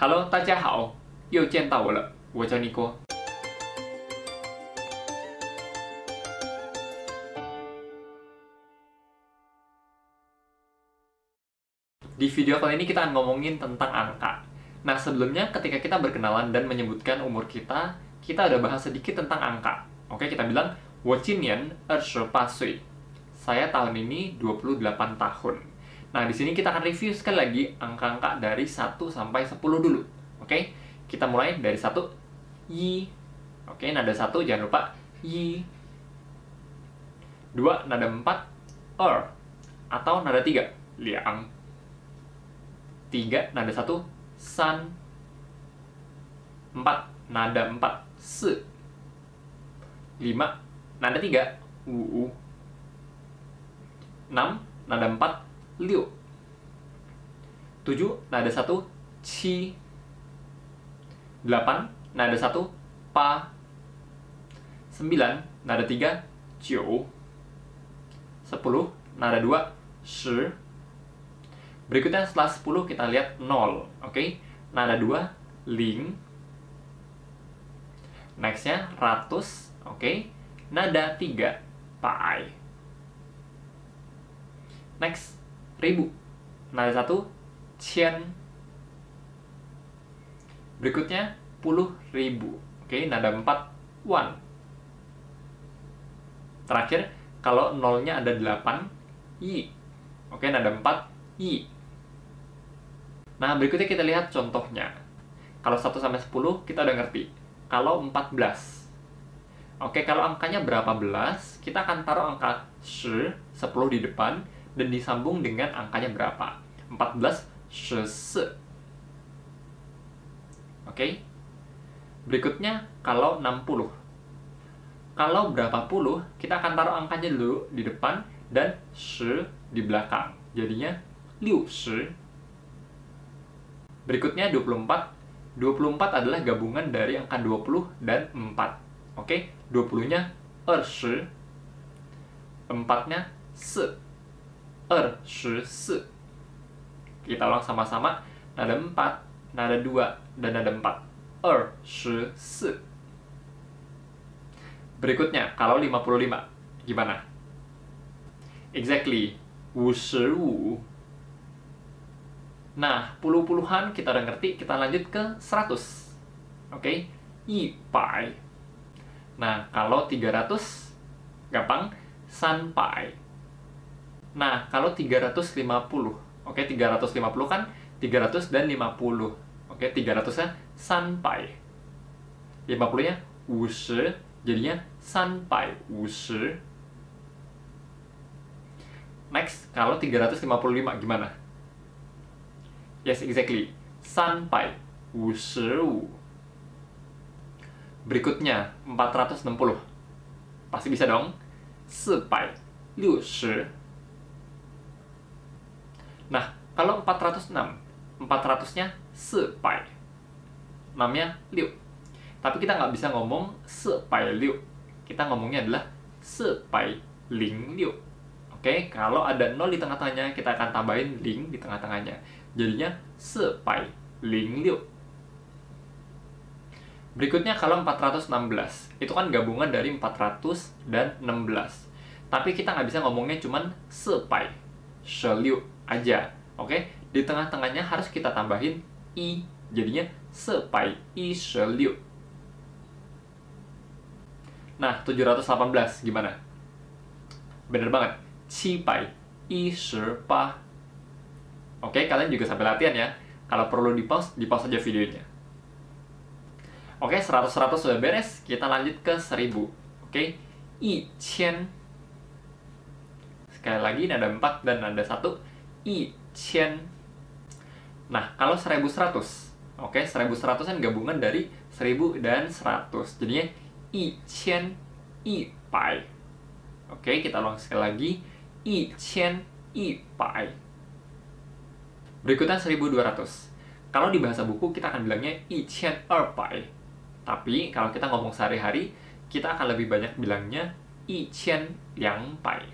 Halo, 大家好，又见到我了，我叫尼锅。Di video kali ini kita akan ngomongin tentang angka. Nah, sebelumnya ketika kita berkenalan dan menyebutkan umur kita udah bahas sedikit tentang angka. Oke, kita bilang, 我今年28岁. Saya tahun ini 28 tahun. Nah, di sini kita akan review sekali lagi angka-angka dari 1 sampai 10 dulu. Oke, kita mulai dari 1, yi. Oke, nada 1 jangan lupa, yi. 2, nada 4, atau nada 3, liang. 3, nada 1, san. 4, nada 4, se. 5, nada 3, wu. 6, nada 4, liu. 7, nada 1, qi. 8, nada 1, pa. 9, nada 3, jiu. 10, nada 2, shi. Berikutnya setelah 10 kita lihat 0, oke? Nada 2, ling. Nextnya ratus, oke? Nada 3, pai. Next, 1000. Nada 1, qian. Berikutnya 10.000, oke? Nada 4, wan. Terakhir, kalau nolnya ada 8, yi. Oke, nada 4, yi. Nah, berikutnya kita lihat contohnya. Kalau 1 sampai 10 kita udah ngerti. Kalau 14. Oke, kalau angkanya berapa belas, kita akan taruh angka 10 di depan dan disambung dengan angkanya berapa. 14, 14. Oke. Berikutnya kalau 60. Kalau berapa puluh, kita akan taruh angkanya dulu di depan dan 10 di belakang. Jadinya 60. Berikutnya 24. 24 adalah gabungan dari angka 20 dan 4. Oke, 20-nya 20. 4-nya se. 24. Kita ulang sama-sama. Nada 4, nada 2, dan nada 4. 24. Berikutnya, kalau 55. Gimana? Exactly. 55. Nah, puluh-puluhan kita udah ngerti, kita lanjut ke 100. Oke, 100. Nah, kalau 300, gampang, sanpai. Nah, kalau 350. Oke, 350 kan 300 dan 50. Oke, 300-nya sanpai. 50-nya 50, jadinya sanpai 50. Next, kalau 355 gimana? Yes, exactly. Sanpai 55. Berikutnya 460. Pasti bisa dong. 460. Nah, kalau 406, 400-nya 400. 6-nya 6. Tapi kita nggak bisa ngomong 406. Kita ngomongnya adalah 406. Oke, kalau ada 0 di tengah-tengahnya, kita akan tambahin ling di tengah-tengahnya. Jadinya 406. Berikutnya kalau 416. Itu kan gabungan dari 400 dan 16. Tapi kita nggak bisa ngomongnya cuman 416 aja. Oke, di tengah-tengahnya harus kita tambahin i. Jadinya 416. Nah, 718 gimana? Bener banget. 718. Oke, kalian juga sampai latihan ya. Kalau perlu di pause aja videonya. Oke, 100-100 sudah beres. Kita lanjut ke 1000. Oke, 1000. Sekali lagi, nada 4 dan nada 1. 1000. Nah, kalau 1100. Oke, 1100 kan gabungan dari 1000 dan 100. Jadinya 1100. Oke, kita ulang sekali lagi. 1100. Berikutnya 1200. Kalau di bahasa buku kita akan bilangnya 1200. Tapi kalau kita ngomong sehari-hari, kita akan lebih banyak bilangnya 1200.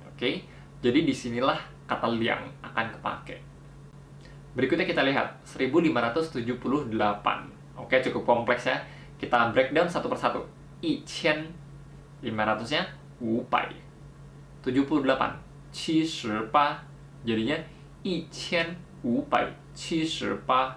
Oke, jadi disinilah kata liang akan kepake. Berikutnya kita lihat 1578. Oke, cukup kompleks ya. Kita breakdown satu persatu. 1500-nya 500. 78. 78. Jadinya 1578.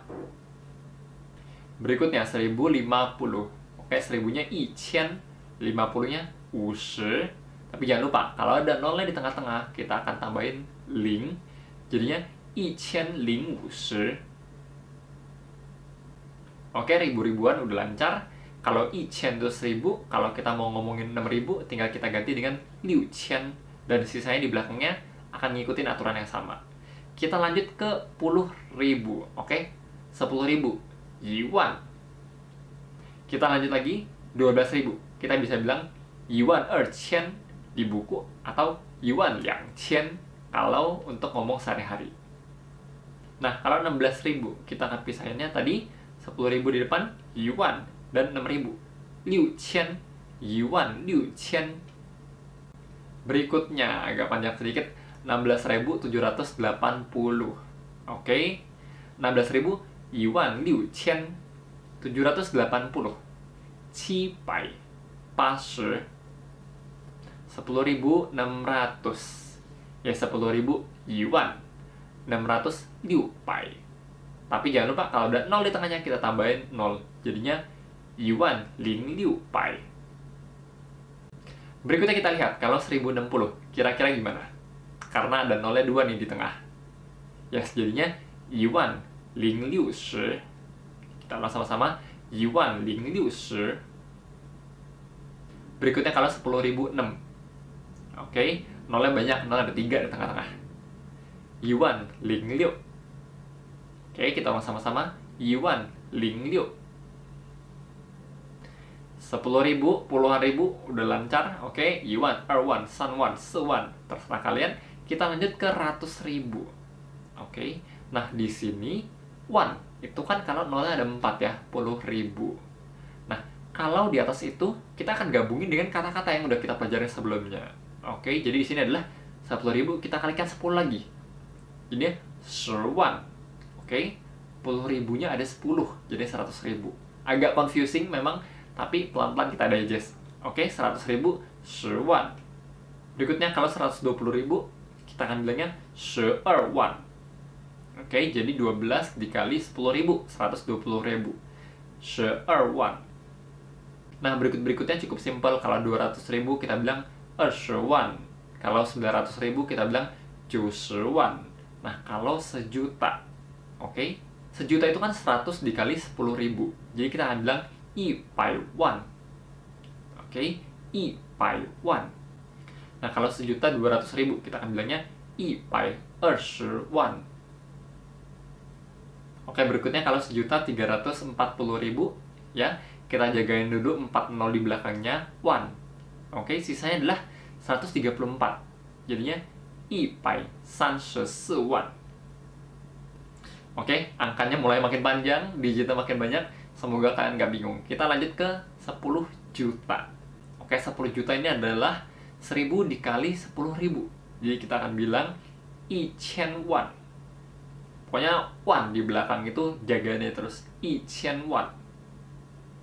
Berikutnya 1050. Oke, 1000-nya 1000, 50-nya 50. Tapi jangan lupa, kalau ada nolnya di tengah-tengah, kita akan tambahin ling. Jadinya 1050. Oke, ribu-ribuan udah lancar. Kalau 1000 itu 1000, kalau kita mau ngomongin 6000, tinggal kita ganti dengan 6000. Dan sisanya di belakangnya akan ngikutin aturan yang sama. Kita lanjut ke 10.000. Oke, 10.000 yuan. Kita lanjut lagi 12.000. Kita bisa bilang yuan 2,000 di buku atau yuan 2,000 kalau untuk ngomong sehari-hari. Nah, kalau 16.000 kita akan pisahinnya tadi 10.000 di depan yuan dan 6.000 6,000 yuan 6,000. Berikutnya agak panjang sedikit 16.780. Oke. 16.000 yuan 6,000 780. 780. 10.600. Ya 10.000 yuan 600 liu pai. Tapi jangan lupa kalau ada 0 di tengahnya kita tambahin 0. Jadinya yuan 0 liu pai. Berikutnya kita lihat kalau 1060. Kira-kira gimana? Karena ada 0-nya 2 nih di tengah. Yes, jadinya yuan 060. Kita ulang sama-sama. Yuan 060. Berikutnya kalau 10.006. Oke, nolnya banyak, nol ada 3 di tengah-tengah. Yuan 06. Oke, kita ulang sama-sama. Yuan 06. 10.000, puluhan ribu udah lancar. Oke, yuan, erwan, sanwan, sewan, terserah kalian. Kita lanjut ke ratus ribu. Oke, nah di sini wan itu kan kalau nolnya ada 4 ya, 10.000. Nah, kalau di atas itu kita akan gabungin dengan kata-kata yang udah kita pelajarin sebelumnya. Oke, jadi di sini adalah 10.000 kita kalikan 10 lagi. Jadi 10,000. Oke, 10.000-nya ada 10, jadi 100.000. Agak confusing memang, tapi pelan-pelan kita digest. Oke, 100.000 10,000. Berikutnya kalau 120.000 kita akan bilangnya 12,000. Oke, jadi 12 dikali 10.000, 120.000. 12,000. Nah, berikutnya cukup simpel. Kalau 200.000 kita bilang 20,000. Kalau 900.000 kita bilang 90,000. Nah, kalau sejuta. Oke, sejuta itu kan 100 dikali 10.000. Jadi kita akan bilang 100,000. Oke, 100,000. Nah, kalau sejuta 200.000 kita akan bilangnya 120,000. Oke, berikutnya kalau sejuta 340.000 ya, kita jagain dulu 40 di belakangnya 1. Oke, sisanya adalah 134. Jadinya 134,000. Oke, angkanya mulai makin panjang, digitnya makin banyak. Semoga kalian nggak bingung. Kita lanjut ke 10 juta. Oke, 10 juta ini adalah 1000 dikali 10.000. Jadi kita akan bilang 1,000,000. Pokoknya 1 di belakang itu jaganya terus. 1,000,000.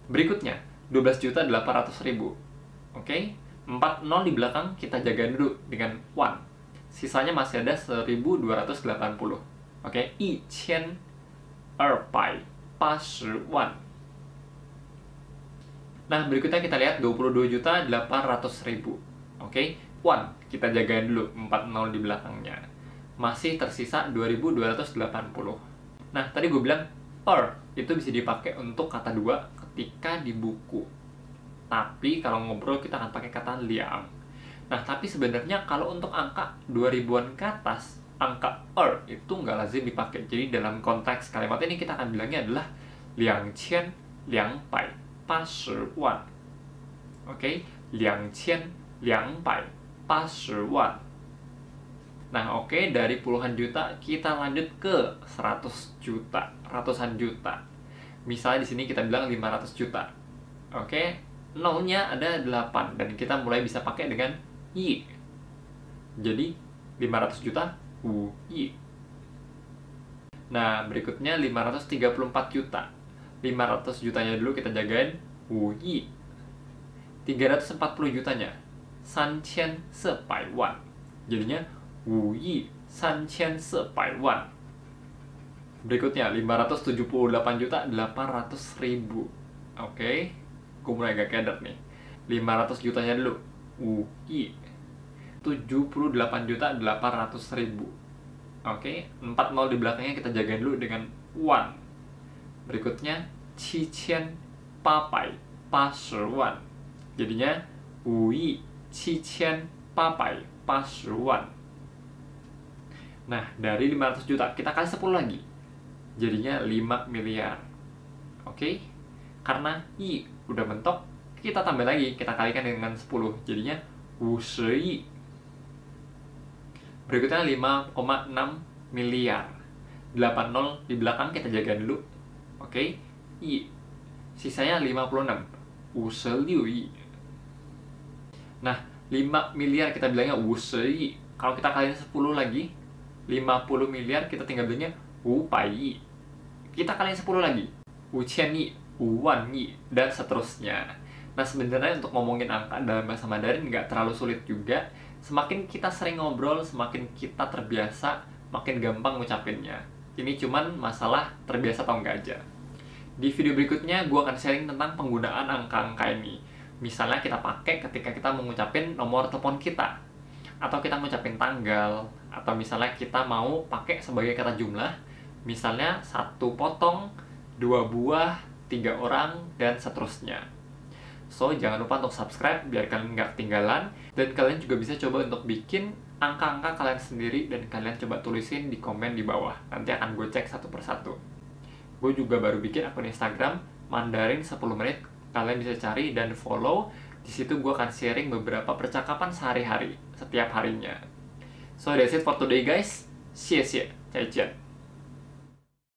Berikutnya 12.800.000. Oke, 4 0 di belakang kita jaga dulu dengan 1. Sisanya masih ada 1.280. Oke, 1,280,000. Nah, berikutnya kita lihat 22.800.000. Oke, 1 kita jagain dulu 4 0 di belakangnya. Masih tersisa 2.280. Nah, tadi gue bilang itu bisa dipakai untuk kata dua ketika di buku. Tapi kalau ngobrol kita akan pakai kata liang. Nah, tapi sebenarnya kalau untuk angka 2000-an ke atas, angka itu nggak lazim dipakai. Jadi dalam konteks kalimat ini kita akan bilangnya adalah 2,280,000. Oke, 2,280,000. Nah, oke, dari puluhan juta kita lanjut ke 100 juta, ratusan juta. Misalnya di sini kita bilang 500 juta. Oke, nolnya ada 8 dan kita mulai bisa pakai dengan yi. Jadi 500 juta yi. Nah, berikutnya 534 juta. 500 jutanya dulu kita jagain, 5亿. 340 jutanya, 3,400,000,000. Jadinya 5,300,000,000. Berikutnya 578 juta 800.000. Oke, gue mulai agak keder nih. 500 jutanya dulu, 5,78 juta 800.000. Oke, 4 nol di belakangnya kita jagain dulu dengan 1. Berikutnya 7,880,000,000. Jadinya 5,780,000,000. Nah, dari 500 juta kita kali 10 lagi. Jadinya 5 miliar. Oke? Karena I udah mentok, kita tambah lagi, kita kalikan dengan 10. Jadinya 50 亿. Berikutnya 5,6 miliar. 8 nol di belakang kita jaga dulu. Oke? I. Sisanya 56. 56 亿. Nah, 5 miliar kita bilangnya 50 亿. Kalau kita kaliin 10 lagi, 50 miliar kita tinggal bilangnya 500 亿. Kita kaliin 10 lagi, 5,000,000, 5,000,000, dan seterusnya. Nah, sebenarnya untuk ngomongin angka dalam bahasa Mandarin nggak terlalu sulit juga. Semakin kita sering ngobrol, semakin kita terbiasa, makin gampang ngucapinnya. Ini cuman masalah terbiasa atau enggak aja. Di video berikutnya, gue akan sharing tentang penggunaan angka-angka ini. Misalnya kita pakai ketika kita mengucapin nomor telepon kita, atau kita ngucapin tanggal, atau misalnya kita mau pakai sebagai kata jumlah, misalnya 1 potong, 2 buah, 3 orang, dan seterusnya. So, jangan lupa untuk subscribe biar kalian nggak ketinggalan, dan kalian juga bisa coba untuk bikin angka-angka kalian sendiri, dan kalian coba tulisin di komen di bawah. Nanti akan gue cek satu persatu. Gue juga baru bikin akun Instagram, Mandarin 10 menit, kalian bisa cari dan follow. Di situ gue akan sharing beberapa percakapan sehari-hari, setiap harinya. So, that's it for today guys. 谢谢，再见。